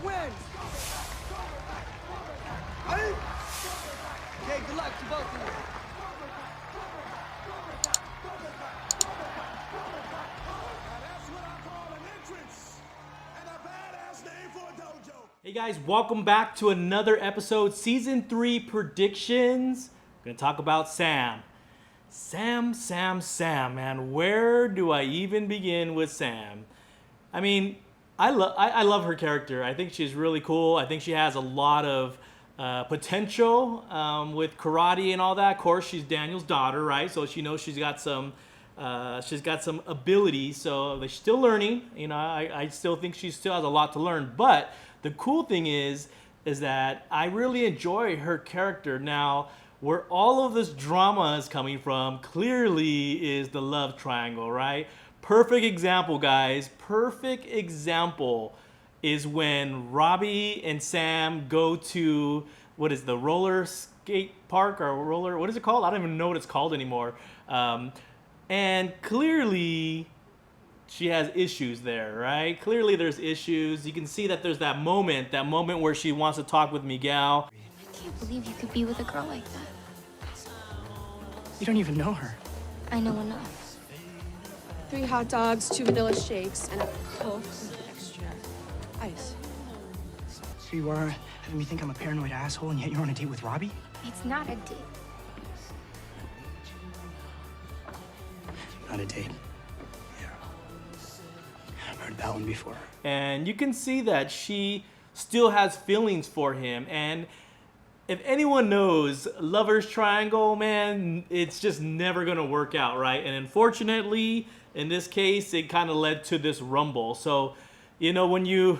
wins. Ready? Okay, good luck to both of you. Hey guys, welcome back to another episode, Season 3 predictions. We're gonna talk about Sam. Sam, man. Where do I even begin with Sam? I mean, I love her character. I think she's really cool. I think she has a lot of potential with karate and all that. Of course, she's Daniel's daughter, right? So she knows she's got some ability. So she's still learning. You know, I still think she still has a lot to learn. But the cool thing is that I really enjoy her character. Now, where all of this drama is coming from clearly is the love triangle, right? Perfect example, guys. Perfect example is when Robbie and Sam go to, what is the roller skate park or roller, what is it called? I don't even know what it's called anymore. And clearly she has issues there, right? Clearly there's issues. You can see that there's that moment where she wants to talk with Miguel. I can't believe you could be with a girl like that. You don't even know her. I know enough. 3 hot dogs, 2 vanilla shakes, and a Coke with extra ice. So you are having me think I'm a paranoid asshole, and yet you're on a date with Robbie? It's not a date. Not a date. Yeah. I've heard that one before. And you can see that she still has feelings for him. And if anyone knows lovers triangle, man, it's just never gonna work out, right? And unfortunately, in this case, it kind of led to this rumble. So, you know, when you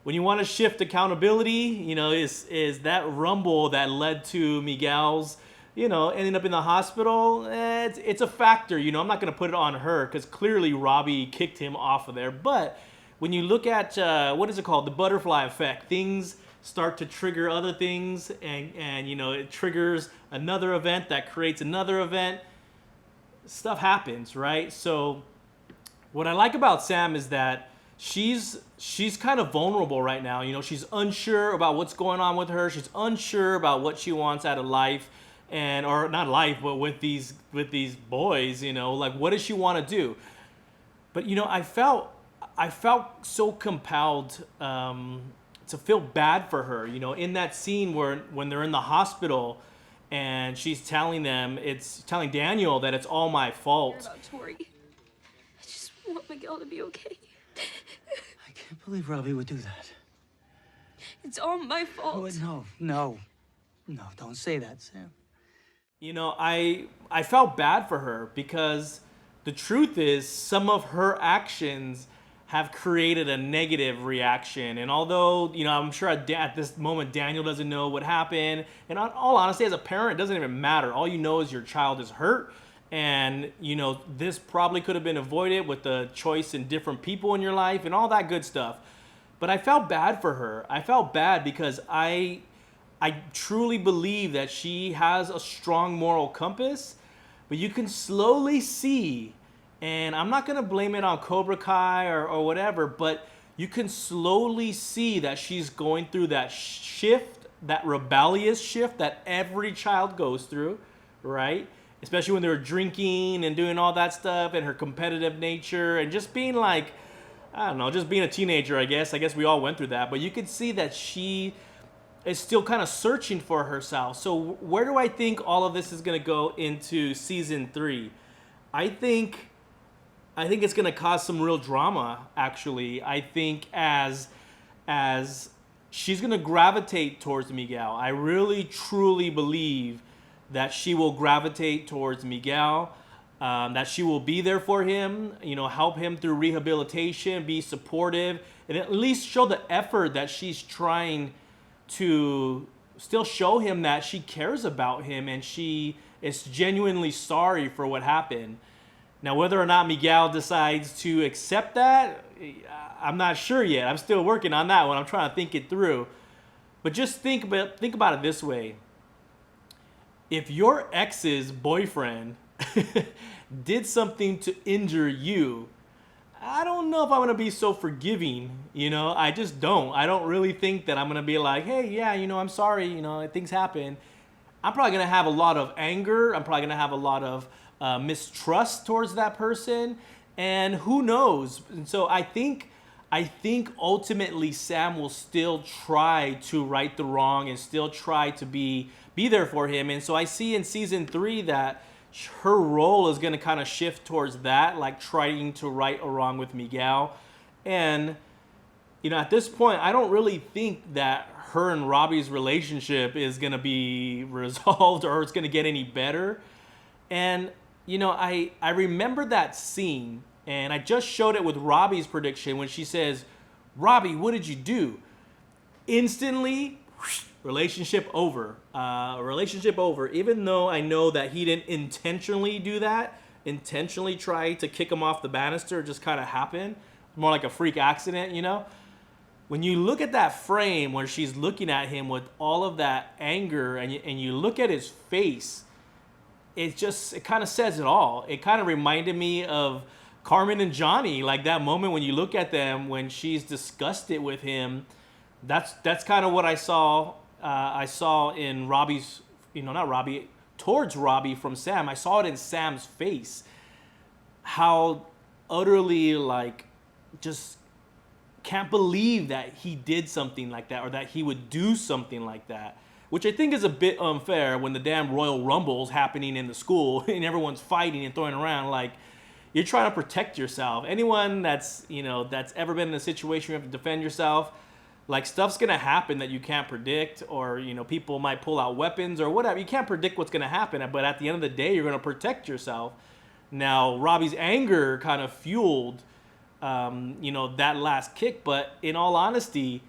want to shift accountability, you know, is that rumble that led to Miguel's, you know, ending up in the hospital? It's a factor. You know, I'm not gonna put it on her because clearly Robbie kicked him off of there. But when you look at what is it called, the butterfly effect, things start to trigger other things, and you know, it triggers another event that creates another event. Stuff happens, right? So what I like about Sam is that she's kind of vulnerable right now. You know, she's unsure about what's going on with her. She's unsure about what she wants out of life, or not life, but with these boys. You know, like, what does she want to do? But you know, I felt so compelled to feel bad for her, you know, in that scene when they're in the hospital and she's telling Daniel that it's all my fault. About Tori. I just want Miguel to be okay. I can't believe Robbie would do that. It's all my fault. Oh, no, don't say that, Sam. You know, I felt bad for her because the truth is some of her actions have created a negative reaction. And although, you know, I'm sure at this moment Daniel doesn't know what happened, and in all honesty, as a parent, it doesn't even matter. All you know is your child is hurt, and you know, this probably could have been avoided with the choice in different people in your life and all that good stuff. But I felt bad for her. I felt bad because I truly believe that she has a strong moral compass, but you can slowly see, and I'm not gonna blame it on Cobra Kai or whatever, but you can slowly see that she's going through that shift, that rebellious shift that every child goes through, right? Especially when they're drinking and doing all that stuff, and her competitive nature, and just being like, I don't know, just being a teenager, I guess. I guess we all went through that, but you could see that she is still kind of searching for herself. So where do I think all of this is gonna go into season 3? I think it's gonna cause some real drama, actually. I think as she's gonna gravitate towards Miguel. I really, truly believe that she will gravitate towards Miguel, that she will be there for him, you know, help him through rehabilitation, be supportive, and at least show the effort that she's trying to still show him that she cares about him and she is genuinely sorry for what happened. Now, whether or not Miguel decides to accept that, I'm not sure yet. I'm still working on that one. I'm trying to think it through. But just think about it this way. If your ex's boyfriend did something to injure you, I don't know if I'm gonna be so forgiving, you know. I just don't. I don't really think that I'm gonna be like, hey, yeah, you know, I'm sorry, you know, things happen. I'm probably gonna have a lot of anger. I'm probably gonna have a lot of mistrust towards that person, and who knows? And so I think ultimately Sam will still try to right the wrong and still try to be there for him. And so I see in season 3 that her role is going to kind of shift towards that, like trying to right or wrong with Miguel. And, you know, at this point, I don't really think that her and Robbie's relationship is going to be resolved or it's going to get any better. And, you know, I remember that scene, and I just showed it with Robbie's prediction when she says, Robbie, what did you do? Instantly, relationship over. Relationship over. Even though I know that he didn't intentionally do that, intentionally try to kick him off the banister, it just kind of happened. More like a freak accident, you know? When you look at that frame where she's looking at him with all of that anger and you look at his face, it kind of says it all. It kind of reminded me of Carmen and Johnny, like that moment when you look at them when she's disgusted with him. That's kind of what I saw. I saw in Robbie's, you know, not Robbie, towards Robbie from Sam. I saw it in Sam's face. How utterly, like, just can't believe that he did something like that or that he would do something like that. Which I think is a bit unfair when the damn Royal Rumble's happening in the school and everyone's fighting and throwing around. Like, you're trying to protect yourself. Anyone that's, you know, that's ever been in a situation where you have to defend yourself, like, stuff's gonna happen that you can't predict, or, you know, people might pull out weapons or whatever. You can't predict what's gonna happen, but at the end of the day, you're gonna protect yourself. Now, Robbie's anger kind of fueled, you know, that last kick, but in all honesty,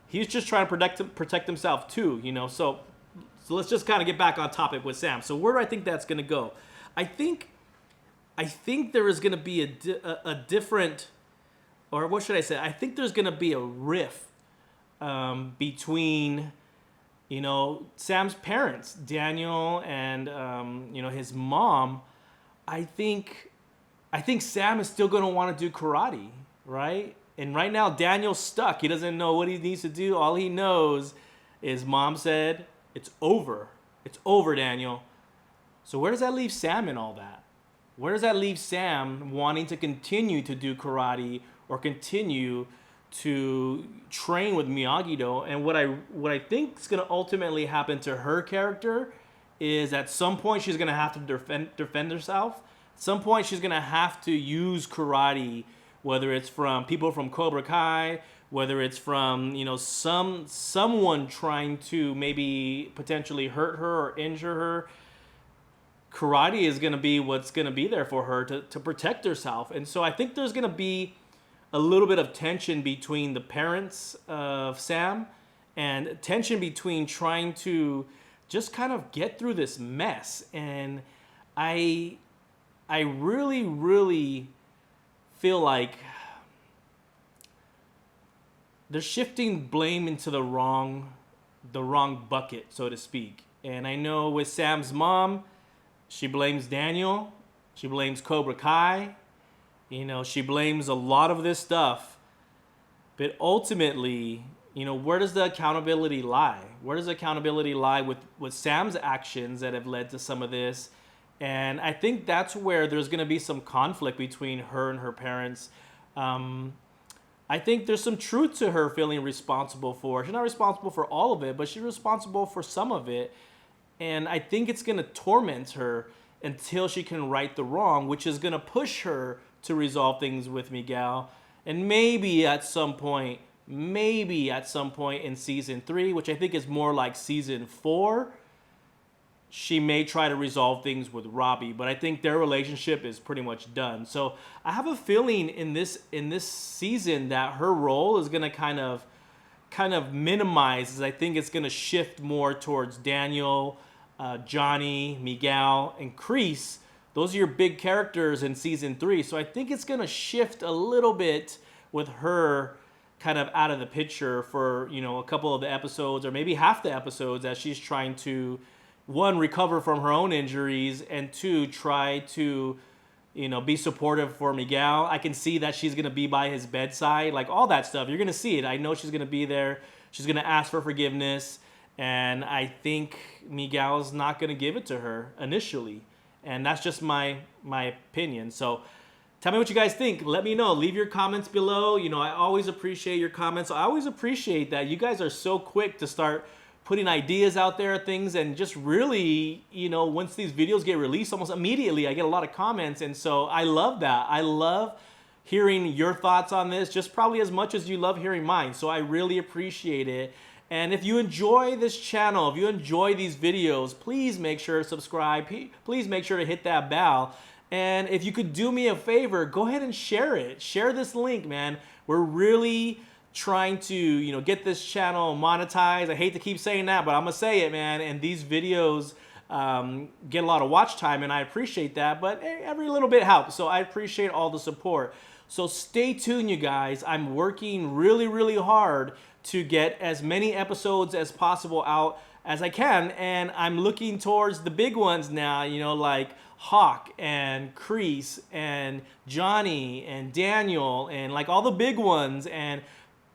he's just trying to protect himself too, you know. So let's just kind of get back on topic with Sam. So where do I think that's gonna go? I think there is gonna be a different, or what should I say? I think there's gonna be a rift between, you know, Sam's parents, Daniel and, you know, his mom. I think Sam is still going to want to do karate, right? And right now, Daniel's stuck. He doesn't know what he needs to do. All he knows is mom said, it's over. It's over, Daniel. So where does that leave Sam in all that? Where does that leave Sam wanting to continue to do karate or continue to train with Miyagi-Do? And what I think is going to ultimately happen to her character is at some point she's going to have to defend herself. At some point she's going to have to use karate, whether it's from people from Cobra Kai, whether it's from, you know, someone trying to maybe potentially hurt her or injure her. Karate is going to be what's going to be there for her to protect herself. And so I think there's going to be a little bit of tension between the parents of Sam and tension between trying to just kind of get through this mess. And I really, really feel like they're shifting blame into the wrong bucket, so to speak. And I know with Sam's mom, she blames Daniel, she blames Cobra Kai, you know, she blames a lot of this stuff. But ultimately, you know, where does the accountability lie? Where does the accountability lie with Sam's actions that have led to some of this? And I think that's where there's going to be some conflict between her and her parents. I think there's some truth to her feeling responsible for. She's not responsible for all of it, but she's responsible for some of it. And I think it's going to torment her until she can right the wrong, which is going to push her to resolve things with Miguel. And maybe at some point in season 3, which I think is more like season 4, she may try to resolve things with Robbie, but I think their relationship is pretty much done. So I have a feeling in this season that her role is gonna kind of minimize. As I think it's gonna shift more towards Daniel, Johnny, Miguel, and Kreese. Those are your big characters in season 3. So I think it's gonna shift a little bit with her kind of out of the picture for, you know, a couple of the episodes or maybe half the episodes as she's trying to, 1, recover from her own injuries, and 2, try to you know, be supportive for Miguel. I can see that she's going to be by his bedside, like all that stuff. You're going to see it. I know she's going to be there. She's going to ask for forgiveness. And I think Miguel's not going to give it to her initially. And that's just my opinion. So tell me what you guys think. Let me know. Leave your comments below. You know, I always appreciate your comments. I always appreciate that you guys are so quick to start putting ideas out there, things, and just really, you know, once these videos get released, almost immediately I get a lot of comments. And so I love that. I love hearing your thoughts on this, just probably as much as you love hearing mine. So I really appreciate it. And if you enjoy this channel, if you enjoy these videos, please make sure to subscribe. Please make sure to hit that bell. And if you could do me a favor, go ahead and share it. Share this link, man. We're really trying to, you know, get this channel monetized. I hate to keep saying that, but I'm gonna say it, man. And these videos get a lot of watch time, and I appreciate that. But every little bit helps, so I appreciate all the support. So stay tuned, you guys. I'm working really, really hard to get as many episodes as possible out as I can, and I'm looking towards the big ones now, you know, like Hawk and Kreese and Johnny and Daniel and like all the big ones, and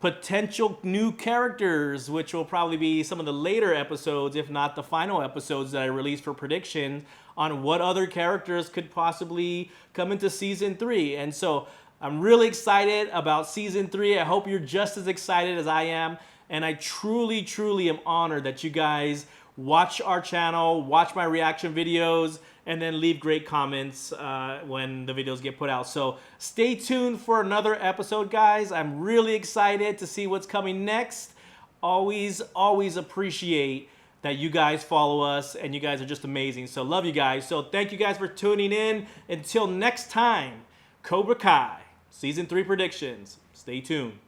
potential new characters, which will probably be some of the later episodes, if not the final episodes that I release for predictions on what other characters could possibly come into season 3. And so I'm really excited about season 3. I hope you're just as excited as I am. And I truly, truly am honored that you guys watch our channel, watch my reaction videos, and then leave great comments when the videos get put out. So stay tuned for another episode, guys. I'm really excited to see what's coming next. Always, always appreciate that you guys follow us, and you guys are just amazing. So love you guys. So thank you guys for tuning in. Until next time, Cobra Kai Season 3 predictions. Stay tuned.